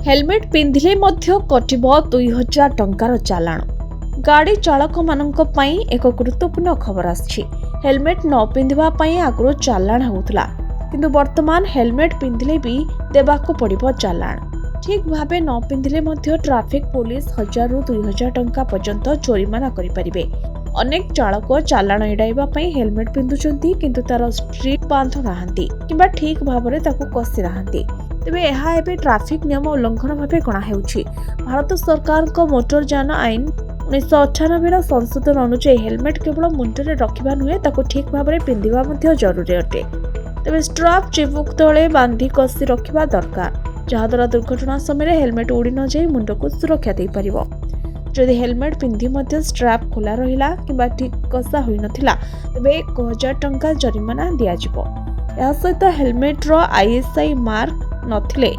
Helmet पिंधिले मध्य कटिब 2000 टंकार चालाण। गाड़ी चालक मानक पई एक गुरुत्वपूर्ण खबर आछि। हेलमेट न पिंधिबा पई आगु चालाण होउतला, किंतु वर्तमान हेलमेट पिंधिले भी देबाको पड़िबो चालाण। ठीक भाबे न पिंधिले मध्य ट्रैफिक पुलिस 1000 रु 2000 टंका पर्यंत जोरिमाना करि परिबे। अनेक चालक चालाण एडाइबा पई हेलमेट पिंधुचंती, किंतु तार स्ट्रिप बांधु नाहंती किंबा ठीक भाबरे ताकू कसी नाहंती। तेबे एहा एबे ट्रैफिक नियम उल्लंघन भाबे गणा हेउछि। भारत सरकार को मोटर यान आईन 1998 संशोधन अनुसार हेलमेट केवल मुंडरे रखिबा नुहे, ताकू ठीक भाबरे पिंधिबा मध्य जरूरी अटे। तेबे स्ट्राप चिबुक तळे बांधी कसी रखिबा दरकार, जहाद्वारा दुर्घटना समय हेलमेट उड़ी न जाई मुंड को सुरक्षा दे परिबो। जदि हेलमेट पिंधि मध्य स्ट्राप खोला रहिला किंबा ठीक कसा होई नथिला, तेबे 1000 टंका जरिमाना दिया जिवो। या सहित हेलमेट रो आईएसआई मार्क नथिले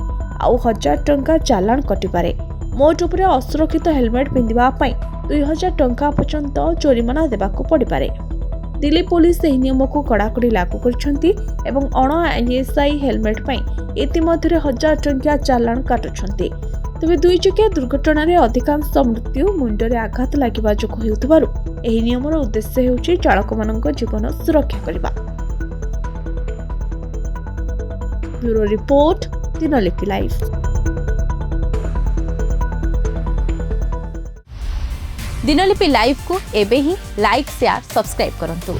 आउ 1000 टंका चालान कटि पारे। मोट उपरे असुरक्षित हेलमेट पिंधिबा पई 2000 टंका पर्यंत जोरिमाना देबाको पड़ि पारे। दिल्ली पुलिस एही नियम को कड़ाकड़ी लागू करछंती एवं अण आईएसआई हेलमेट पई इतिमध्ये 1000 टंका चालान काटुछंती। तबे दुई चकिया दुर्घटना रे अधिकांश मृत्यु मुंडरे आघात लागिबा जोग हेउतबारु एही नियमर उद्देश्य हेउची चालक मानक जीवन सुरक्षा करबा। Bureau report, Dinalipi live. Dinalipi live को एबे ही लाइक शेयर सब्सक्राइब करंतु।